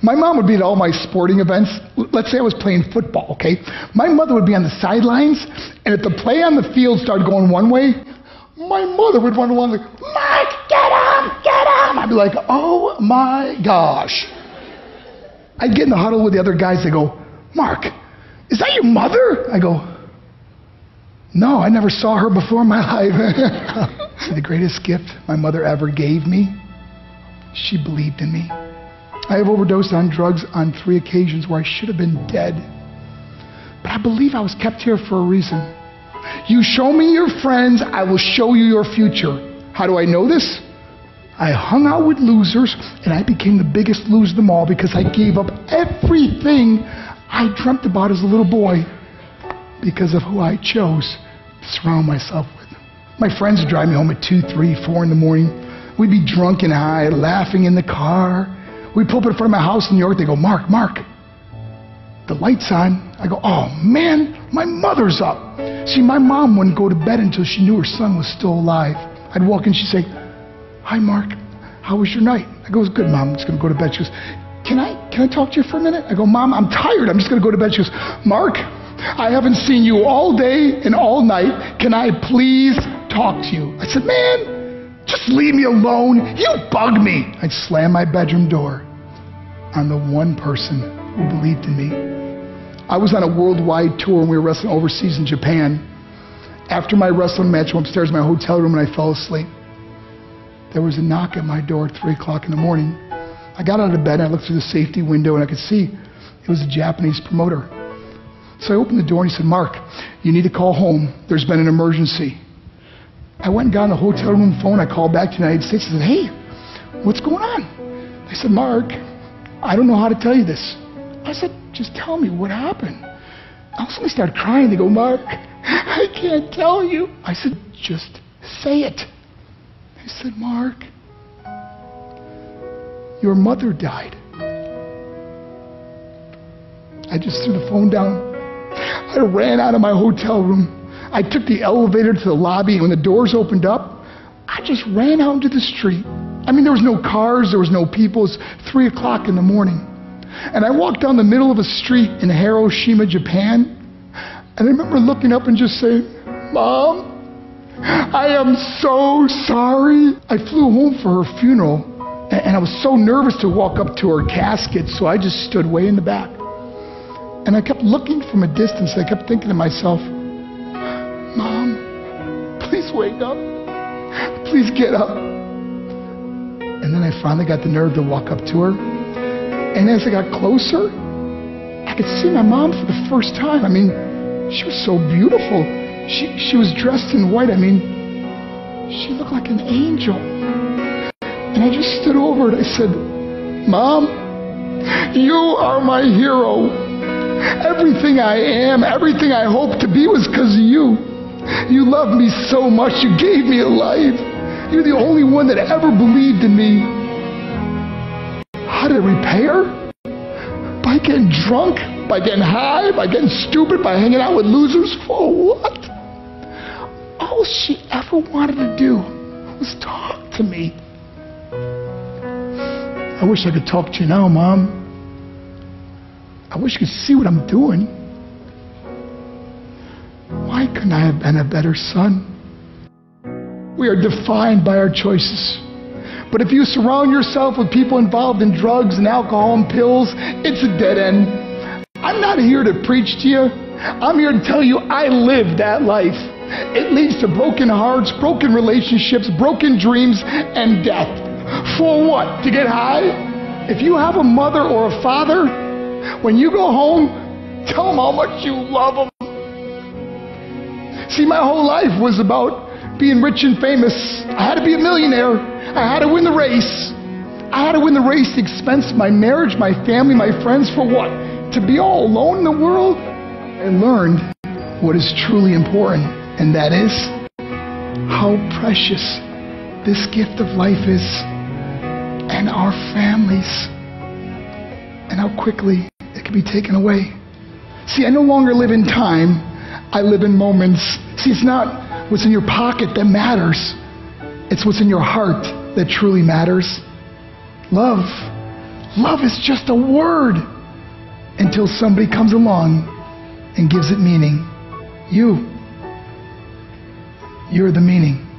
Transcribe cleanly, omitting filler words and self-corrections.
My mom would be at all my sporting events. Let's say I was playing football, okay? My mother would be on the sidelines, and if the play on the field started going one way, my mother would run along like, Mark, get him, get him. I'd be like, oh my gosh. I'd get in the huddle with the other guys. They go, Mark, is that your mother? I go, no, I never saw her before in my life. See, the greatest gift my mother ever gave me, she believed in me. I have overdosed on drugs on 3 occasions where I should have been dead. But I believe I was kept here for a reason. You show me your friends, I will show you your future. How do I know this? I hung out with losers, and I became the biggest loser of them all because I gave up everything I dreamt about as a little boy because of who I chose to surround myself with. My friends would drive me home at 2, 3, 4 in the morning. We'd be drunk and high, laughing in the car. We'd pull up in front of my house in New York. They go, Mark, the light's on. I go, oh man, my mother's up. See, my mom wouldn't go to bed until she knew her son was still alive. I'd walk in, she'd say, hi Mark, how was your night? I go, it was good, Mom, I'm just going to go to bed. She goes, can I talk to you for a minute? I go, Mom, I'm tired, I'm just going to go to bed. She goes, Mark, I haven't seen you all day and all night. Can I please talk to you? I said, man, just leave me alone. You bug me. I'd slam my bedroom door on the one person who believed in me. I was on a worldwide tour and we were wrestling overseas in Japan. After my wrestling match, I went upstairs in my hotel room and I fell asleep. There was a knock at my door at 3 o'clock in the morning. I got out of bed and I looked through the safety window and I could see it was a Japanese promoter. So I opened the door and he said, Mark, you need to call home. There's been an emergency. I went and got on the hotel room phone. I called back to the United States and said, hey, what's going on? They said, Mark, I don't know how to tell you this. I said, just tell me what happened. I suddenly started crying. They go, Mark, I can't tell you. I said, just say it. They said, Mark, your mother died. I just threw the phone down. I ran out of my hotel room. I took the elevator to the lobby, and when the doors opened up, I just ran out into the street. I mean, there was no cars, there was no people. It was 3 o'clock in the morning. And I walked down the middle of a street in Hiroshima, Japan, and I remember looking up and just saying, Mom, I am so sorry. I flew home for her funeral, and I was so nervous to walk up to her casket, so I just stood way in the back. And I kept looking from a distance. I kept thinking to myself, Mom, please wake up. Please get up. And then I finally got the nerve to walk up to her. And as I got closer, I could see my mom for the first time. I mean, she was so beautiful. She was dressed in white. I mean, she looked like an angel. And I just stood over her and I said, Mom, you are my hero. Everything I am, everything I hope to be was because of you. You loved me so much, you gave me a life. You're the only one that ever believed in me. How did it repay her? By getting drunk, by getting high, by getting stupid, by hanging out with losers? For what? All she ever wanted to do was talk to me. I wish I could talk to you now, Mom. I wish you could see what I'm doing. Why couldn't I have been a better son? We are defined by our choices. But if you surround yourself with people involved in drugs and alcohol and pills, it's a dead end. I'm not here to preach to you. I'm here to tell you I lived that life. It leads to broken hearts, broken relationships, broken dreams, and death. For what? To get high? If you have a mother or a father, when you go home, tell them how much you love them. See, my whole life was about being rich and famous. I had to be a millionaire. I had to win the race. I had to win the race at the expense of my marriage, my family, my friends. For what? To be all alone in the world? I learned what is truly important, and that is how precious this gift of life is, and our families, and how quickly it can be taken away. See, I no longer live in time. I live in moments. See, it's not what's in your pocket that matters. It's what's in your heart that truly matters. Love Love is just a word until somebody comes along and gives it meaning. You're the meaning.